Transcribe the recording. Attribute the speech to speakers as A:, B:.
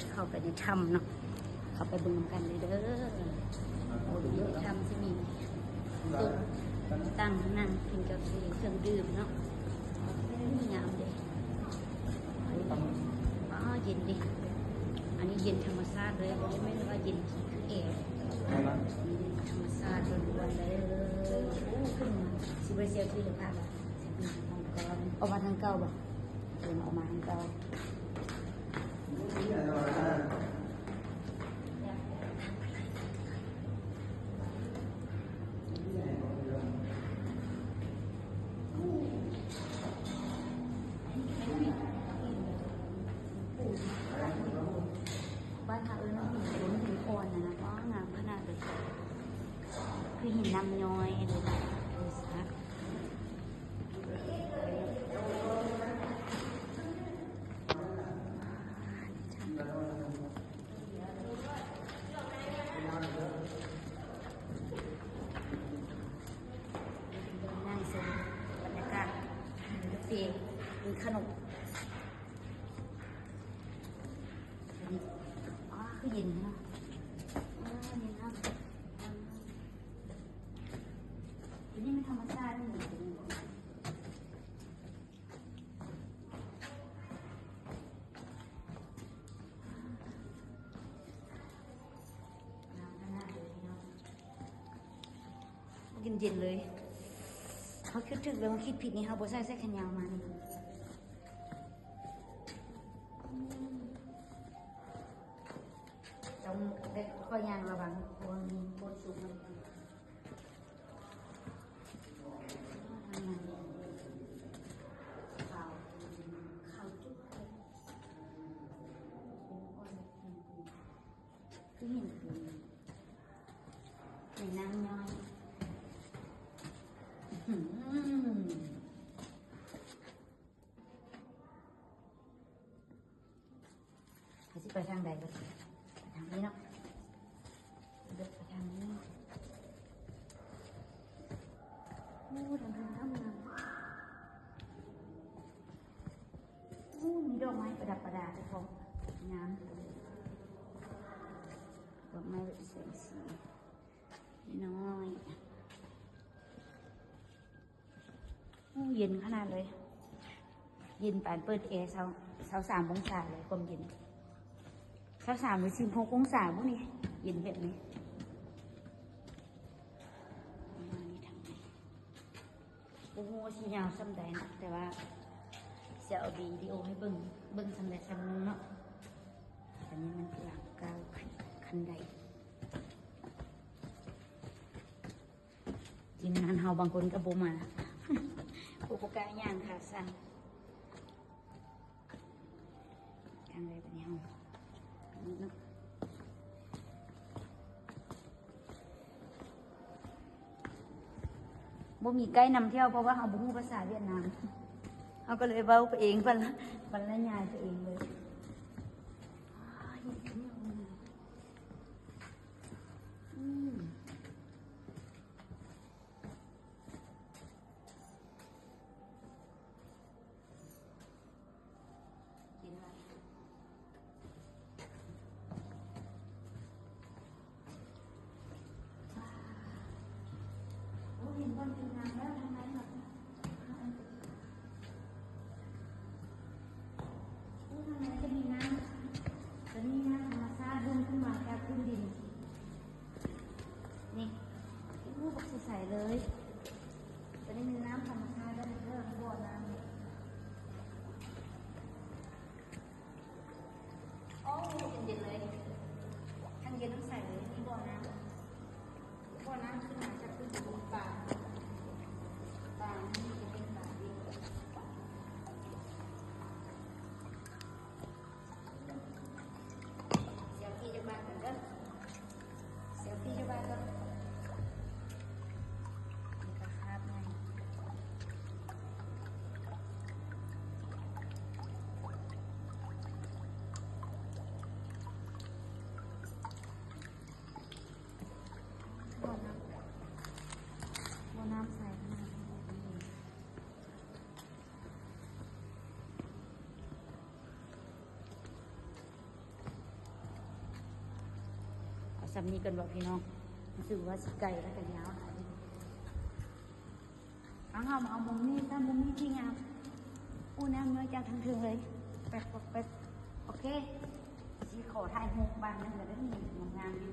A: จะเข้าไปในถ้ำเนาะเข้าไปเบิ่งกันเลยเด้อโอ้ยถ้ำจะมีตุ๊กตั้งนั่งกินกาแฟเครื่องดื่มเนาะนี่งามเด้อ๋อเย็นดิอันนี้เย็นธรรมชาติเลยไม่ได้ว่าเย็นคือแอร์ธรรมชาติล้วนๆเลยขึ้นมาซิบเซียที่เราพาแบบออกมาทางเก่าบ่เดินออกมาทางเก่าบ้านเขาหินล้นหินอ่อนนะว่างามขนาดเลยคือหินน้ำย้อยเลยนะดูสักนั่งชมบรรยากาศเตียงมีขนมคือเย็นนะเย็นนะทีนี้มันธรรมชาตินี่เย็นๆเลยเขาคิดถึงเลยว่าคิดผิดนี่เขาบอกใส่แขนยาวมานี่ต้องเด็กคอยยางระวังคนคนสูงมันเขาจุดคือเห็นในน้ำย่อยเขาจะไปทางใดก็ทางนี้เนาะเดินไปทางนี้โอ้ทางน้ำงามโอ้มีดอกไม้ประดับประดาทุกคนงามดอกไม้แสงสีน้อยโอ้เย็นขนาดเลยเย็นปานเปิดแอร์เช้า3 องศาเลยความเย็น3 หรือ16 องศาพวกนี้เย็นแบบนี้นี่ทางไหนโอ้โหสียาวซ้ำใดนะแต่ว่าจะเอาวิดีโอให้เบิ่งซ้ำใดซ้ำนึงเนาะอันนี้มันหลังก้าวคันใดทีมงานเฮาบางคนก็บ่มาอุปกรณ์ย่างขาสั้นทางใดเป็นยังนี่เนาะบ่มีไกด์นำเที่ยวเพราะว่าเขาบ่ฮู้ภาษาเวียดนามเขาก็เลยเว้าไปเองบรรยายไปเองเลยเห็นคนเป็นงานแล้วทำไมแบบทำไม สำนีกันบอกพี่น้องรู้สึกว่าสิไก่แล้วกันยาวเอามุมนี้ถ้ามุมนี้ที่งามอู้น้ำเนื้อจากทั้งถึงเลยไปโอเคสิขอถ่ายมุมบางนึงแล้วได้มีงามดี